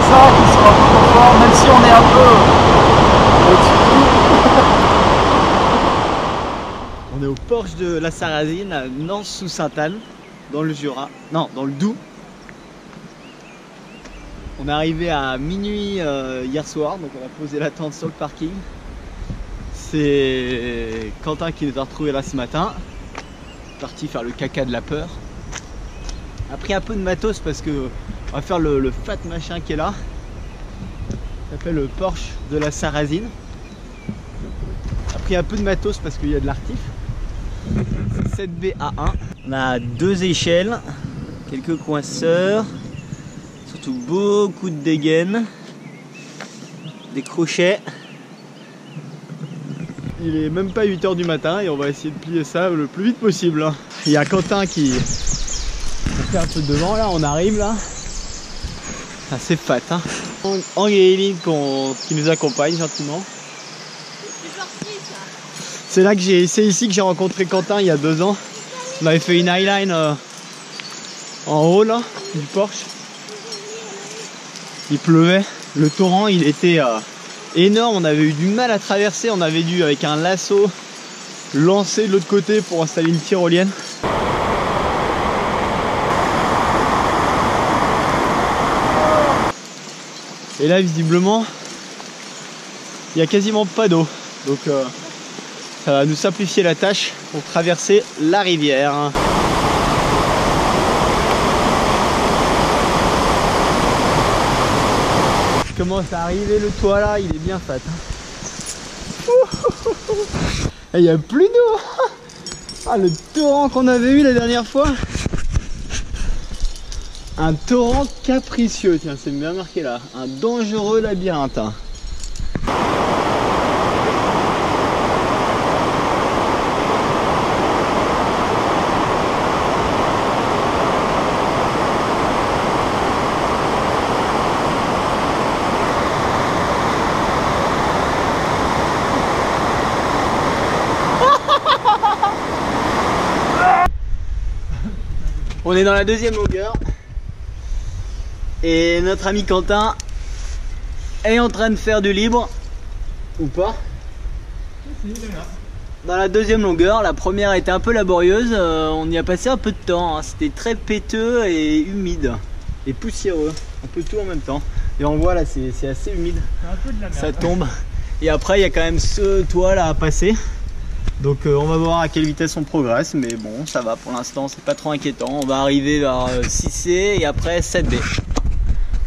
ça qui sera plus confort, même si on est un peu au-dessus. On est au Porche de la Sarrazine à Nance-sous-Sainte-Anne, dans le Jura, non, dans le Doubs. On est arrivé à minuit hier soir, donc on a posé la tente sur le parking. C'est Quentin qui nous a retrouvés là ce matin, parti faire le caca de la peur. A pris un peu de matos parce que on va faire le fat machin qui est là. Ça s'appelle le Porche de la Sarrazine. A pris un peu de matos parce qu'il y a de l'artif. 7BA1. On a 2 échelles, quelques coinceurs, surtout beaucoup de dégaines, des crochets. Il est même pas 8 h du matin et on va essayer de plier ça le plus vite possible. Il y a Quentin qui fait un peu devant là, on arrive là. Assez fat hein. Angéline qui nous accompagne gentiment. C'est là que c'est ici que j'ai rencontré Quentin il y a 2 ans. On avait fait une highline en haut là, du Porche. Il pleuvait, le torrent il était énorme, on avait eu du mal à traverser, on avait dû avec un lasso lancer de l'autre côté pour installer une tyrolienne. Et là visiblement il n'y a quasiment pas d'eau, donc ça va nous simplifier la tâche pour traverser la rivière. Je commence à arriver, le toit là, il est bien fat. Il n'y a plus d'eau. Ah, le torrent qu'on avait eu la dernière fois. Un torrent capricieux, tiens, c'est bien marqué là. Un dangereux labyrinthe. On est dans la 2e longueur et notre ami Quentin est en train de faire du libre, ou pas? Dans la 2e longueur, la première était un peu laborieuse, on y a passé un peu de temps, hein. C'était très péteux et humide et poussiéreux, un peu tout en même temps. Et on voit là, c'est assez humide, un peu de la merde. Ça tombe. Et après il y a quand même ce toit là à passer. Donc on va voir à quelle vitesse on progresse, mais bon ça va pour l'instant, c'est pas trop inquiétant. On va arriver vers 6C et après 7B.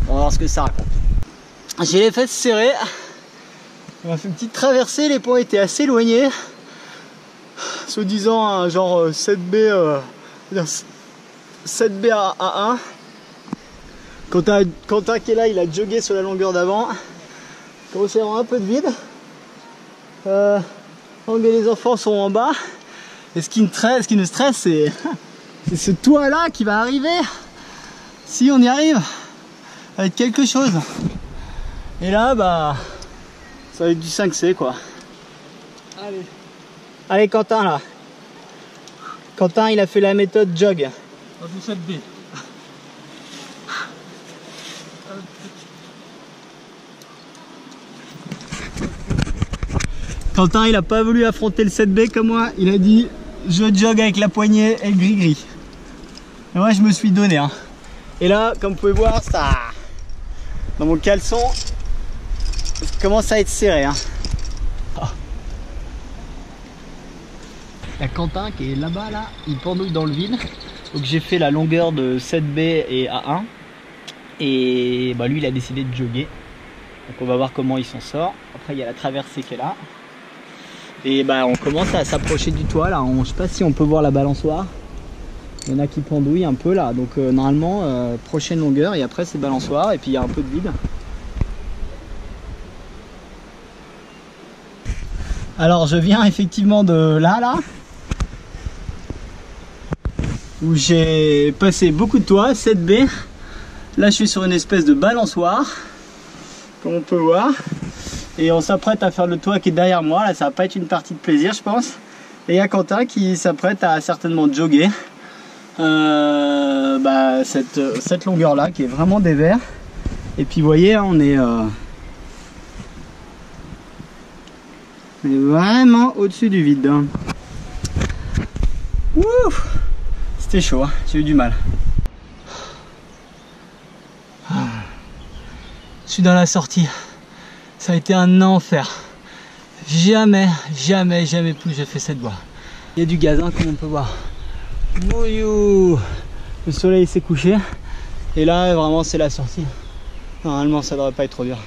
On va voir ce que ça raconte. J'ai les fesses serrées. On a fait une petite traversée, les ponts étaient assez éloignés. Soi-disant un genre 7B, 7B à 1. Quentin qui est là, il a jogué sur la longueur d'avant. Commence à y avoir un peu de vide. Les enfants sont en bas et ce qui nous stresse c'est ce toit là qui va arriver si on y arrive avec quelque chose, et là bah ça va être du 5C quoi. Allez Quentin là, Quentin il a fait la méthode jog. On fait 7B. Quentin il a pas voulu affronter le 7B comme moi, il a dit je jogue avec la poignée et le gris-gris. Et moi je me suis donné hein. Et là comme vous pouvez voir ça, dans mon caleçon, ça commence à être serré hein. Oh. Il y a Quentin qui est là-bas là, il pendouille dans le vide. Donc j'ai fait la longueur de 7B et A1. Et bah lui il a décidé de jogger. Donc on va voir comment il s'en sort. Après il y a la traversée qui est là. Et bah on commence à s'approcher du toit là, je sais pas si on peut voir la balançoire. Il y en a qui pendouillent un peu là, donc normalement prochaine longueur et après c'est balançoire et puis il y a un peu de vide. Alors je viens effectivement de là où j'ai passé beaucoup de toits, 7B. Là je suis sur une espèce de balançoire, comme on peut voir. Et on s'apprête à faire le toit qui est derrière moi, là ça va pas être une partie de plaisir je pense. Et il y a Quentin qui s'apprête à certainement jogger cette longueur là qui est vraiment dévers. Et puis vous voyez, on est vraiment au-dessus du vide. Ouf, c'était chaud, hein, j'ai eu du mal. Je suis dans la sortie. Ça a été un enfer. Jamais plus j'ai fait cette voie. Il y a du gaz, hein, comme on peut voir. Bouillou. Le soleil s'est couché. Et là, vraiment, c'est la sortie. Normalement, ça devrait pas être trop dur.